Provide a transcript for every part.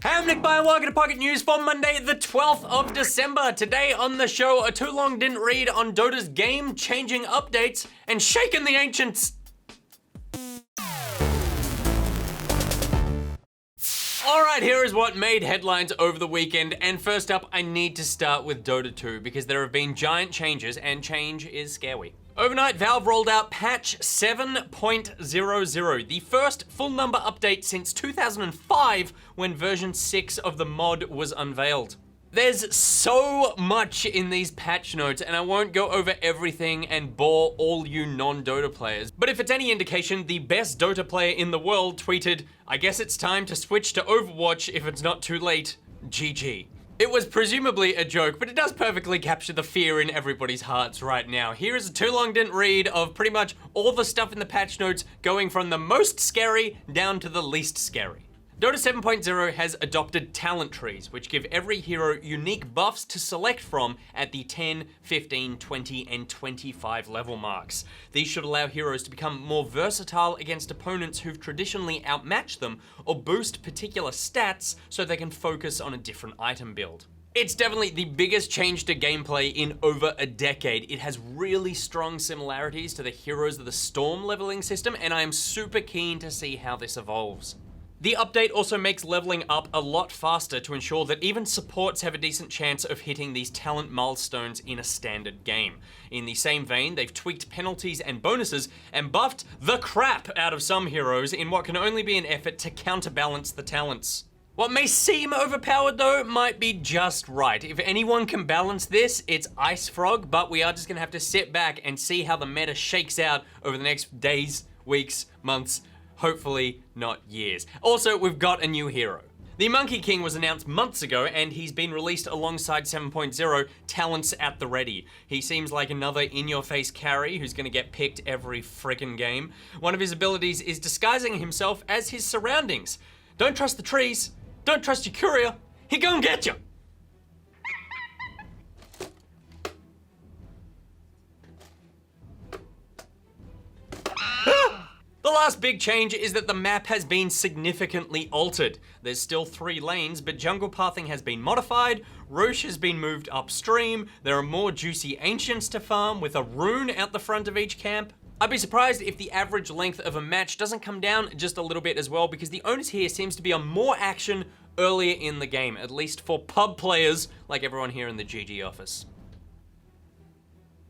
Hey, I'm Nick By, and welcome to Pocket News for Monday, the 12th of December. Today on the show, a too long didn't read on Dota's game-changing updates and shaking the ancients. Alright, here is what made headlines over the weekend, and first up, I need to start with Dota 2 because there have been giant changes, and change is scary. Overnight, Valve rolled out patch 7.00, the first full number update since 2005 when version 6 of the mod was unveiled. There's so much in these patch notes, and I won't go over everything and bore all you non-Dota players. But if it's any indication, the best Dota player in the world tweeted, "I guess it's time to switch to Overwatch if it's not too late. GG." It was presumably a joke, but it does perfectly capture the fear in everybody's hearts right now. Here is a too long didn't read of pretty much all the stuff in the patch notes going from the most scary down to the least scary. Dota 7.0 has adopted talent trees, which give every hero unique buffs to select from at the 10, 15, 20, and 25 level marks. These should allow heroes to become more versatile against opponents who've traditionally outmatched them, or boost particular stats so they can focus on a different item build. It's definitely the biggest change to gameplay in over a decade. It has really strong similarities to the Heroes of the Storm leveling system, and I am super keen to see how this evolves. The update also makes leveling up a lot faster to ensure that even supports have a decent chance of hitting these talent milestones in a standard game. In the same vein, they've tweaked penalties and bonuses and buffed the crap out of some heroes in what can only be an effort to counterbalance the talents. What may seem overpowered though might be just right. If anyone can balance this, it's Ice Frog, but we are just gonna have to sit back and see how the meta shakes out over the next days, weeks, months, hopefully not years. Also, we've got a new hero. The Monkey King was announced months ago, and he's been released alongside 7.0 talents at the ready. He seems like another in-your-face carry who's gonna get picked every frickin' game. One of his abilities is disguising himself as his surroundings. Don't trust the trees, don't trust your courier, he gon' get you. The last big change is that the map has been significantly altered. There's still 3 lanes, but jungle pathing has been modified, Roche has been moved upstream, there are more juicy ancients to farm with a rune out the front of each camp. I'd be surprised if the average length of a match doesn't come down just a little bit as well, because the onus here seems to be on more action earlier in the game, at least for pub players like everyone here in the GG office.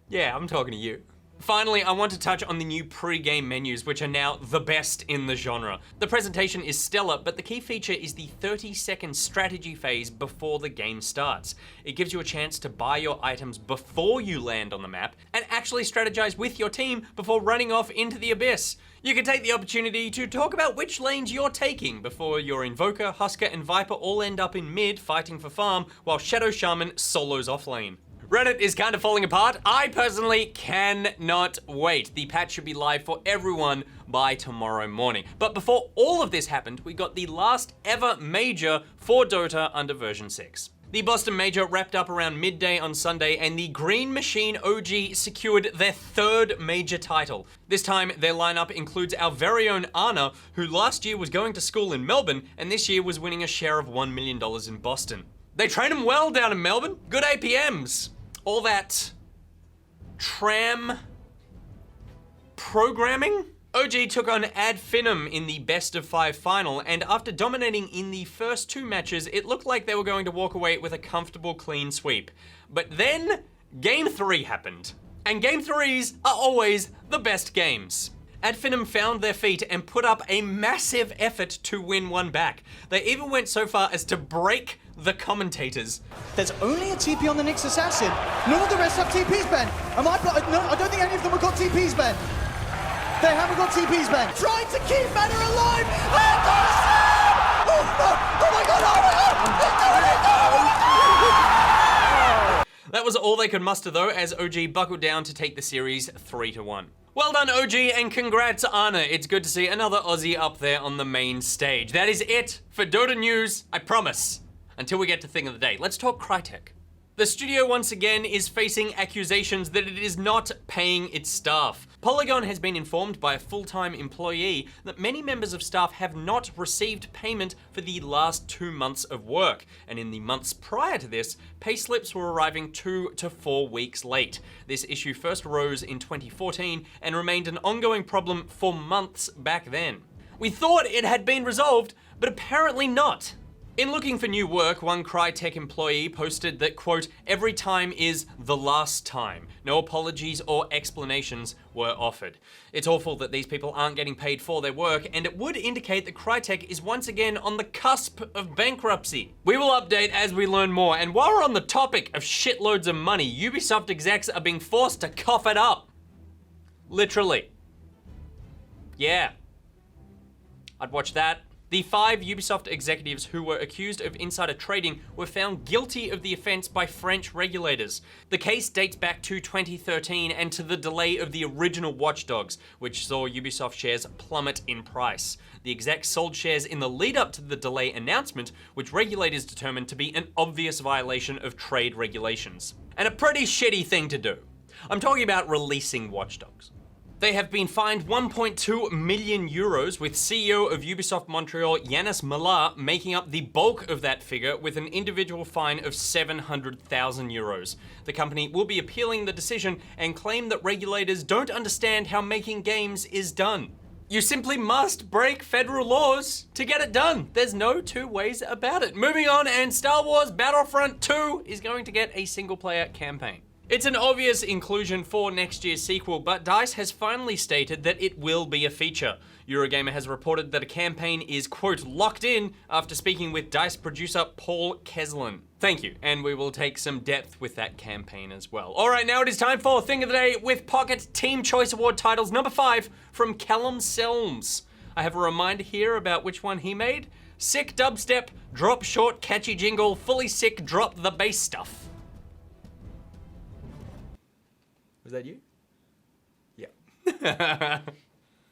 Yeah, I'm talking to you. Finally, I want to touch on the new pre-game menus, which are now the best in the genre. The presentation is stellar, but the key feature is the 30-second strategy phase before the game starts. It gives you a chance to buy your items before you land on the map and actually strategize with your team before running off into the abyss. You can take the opportunity to talk about which lanes you're taking before your Invoker, Husker, and Viper all end up in mid fighting for farm, while Shadow Shaman solos off lane. Reddit is kind of falling apart. I personally cannot wait. The patch should be live for everyone by tomorrow morning. But before all of this happened, we got the last ever major for Dota under version 6. The Boston Major wrapped up around midday on Sunday, and the Green Machine OG secured their 3rd major title. This time, their lineup includes our very own Ana, who last year was going to school in Melbourne, and this year was winning a share of $1 million in Boston. They train them well down in Melbourne. Good APMs. All that tram programming? OG took on Ad Finum in the best of 5 final, and after dominating in the first 2 matches, it looked like they were going to walk away with a comfortable clean sweep. But then, Game 3 happened. And Game 3s are always the best games. Ad Finum found their feet and put up a massive effort to win one back. They even went so far as to break the commentators. There's only a TP on the Nyx Assassin. None of the rest have TPs, Ben. No, I don't think any of them have got TPs, Ben. They haven't got TPs, Ben. Trying to keep Mana alive. Oh my god, oh my god! That was all they could muster though, as OG buckled down to take the series 3-1. Well done, OG, and congrats, Ana. It's good to see another Aussie up there on the main stage. That is it for Dota news, I promise. Until we get to thing of the day, let's talk Crytek. The studio once again is facing accusations that it is not paying its staff. Polygon has been informed by a full-time employee that many members of staff have not received payment for the last 2 months of work, and in the months prior to this, payslips were arriving 2 to 4 weeks late. This issue first arose in 2014 and remained an ongoing problem for months back then. We thought it had been resolved, but apparently not. In looking for new work, one Crytek employee posted that, quote, "Every time is the last time. No apologies or explanations were offered." It's awful that these people aren't getting paid for their work, and it would indicate that Crytek is once again on the cusp of bankruptcy. We will update as we learn more, and while we're on the topic of shitloads of money, Ubisoft execs are being forced to cough it up. Literally. Yeah. I'd watch that. The 5 Ubisoft executives who were accused of insider trading were found guilty of the offense by French regulators. The case dates back to 2013 and to the delay of the original Watch Dogs, which saw Ubisoft shares plummet in price. The execs sold shares in the lead up to the delay announcement, which regulators determined to be an obvious violation of trade regulations. And a pretty shitty thing to do. I'm talking about releasing Watch Dogs. They have been fined 1.2 million euros, with CEO of Ubisoft Montreal, Yannis Mallat, making up the bulk of that figure with an individual fine of 700,000 euros. The company will be appealing the decision and claim that regulators don't understand how making games is done. You simply must break federal laws to get it done. There's no two ways about it. Moving on, and Star Wars Battlefront 2 is going to get a single-player campaign. It's an obvious inclusion for next year's sequel, but DICE has finally stated that it will be a feature. Eurogamer has reported that a campaign is, quote, locked in after speaking with DICE producer Paul Kesslin. Thank you, and we will take some depth with that campaign as well. All right, now it is time for Thing of the Day with Pocket Team Choice Award titles number 5 from Callum Selms. I have a reminder here about which one he made. Sick dubstep, drop short catchy jingle, fully sick drop the bass stuff. Was that you? Yeah.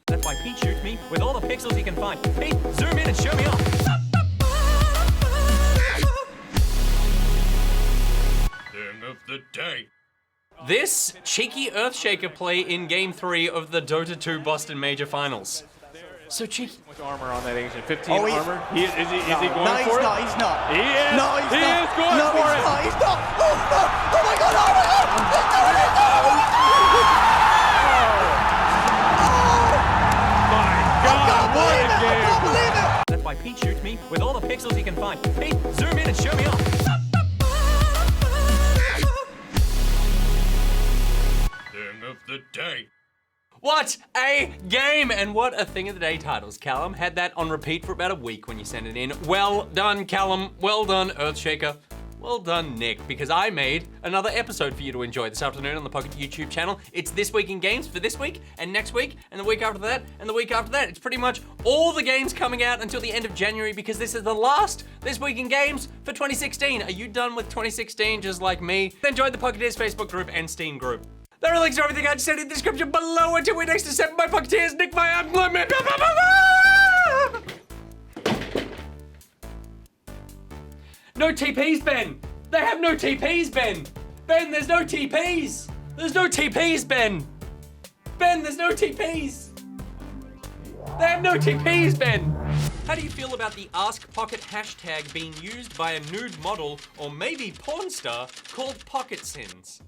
That's why Pete shoots me with all the pixels he can find. Pete, zoom in and show me off. Thing of the day. This cheeky Earthshaker play in Game 3 of the Dota 2 Boston Major Finals. So cheeky. Much armor on that agent. 15 armor. Is he going for it? No, he's not. He is. No, he's not. He is going no, for he's it. Not. He's not. Oh, no. Oh my God. Oh my God. He's doing it. My God, what a game. I can't believe it. That's why Pete shoots me with all the pixels he can find. Pete, zoom in and show me off. Thing of the day. What a game! And what a Thing of the Day titles. Callum had that on repeat for about a week when you sent it in. Well done, Callum. Well done, Earthshaker. Well done, Nick, because I made another episode for you to enjoy this afternoon on the Pocket YouTube channel. It's This Week in Games for this week, and next week, and the week after that, and the week after that. It's pretty much all the games coming out until the end of January, because this is the last This Week in Games for 2016. Are you done with 2016 just like me? Then join the Pocketeers Facebook group and Steam group. There are links to everything I just said in the description below. Until we're next to 7 my Pocketeers, Nick, my No TPs, Ben. They have no TPs, Ben. Ben, there's no TPs. There's no TPs, Ben. Ben, there's no TPs. They have no TPs, Ben. How do you feel about the Ask Pocket hashtag being used by a nude model or maybe porn star called Pocket Sins?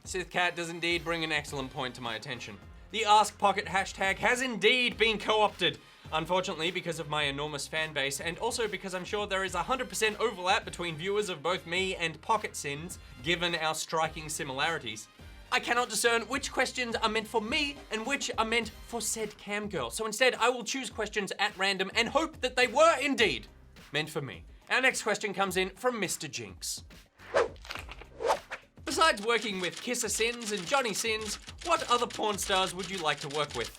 Sith Cat does indeed bring an excellent point to my attention. The Ask Pocket hashtag has indeed been co-opted. Unfortunately, because of my enormous fan base, and also because I'm sure there is 100% overlap between viewers of both me and Pocket Sins, given our striking similarities, I cannot discern which questions are meant for me and which are meant for said camgirl. So instead, I will choose questions at random and hope that they were indeed meant for me. Our next question comes in from Mr. Jinx. Besides working with Kisser Sins and Johnny Sins, what other porn stars would you like to work with?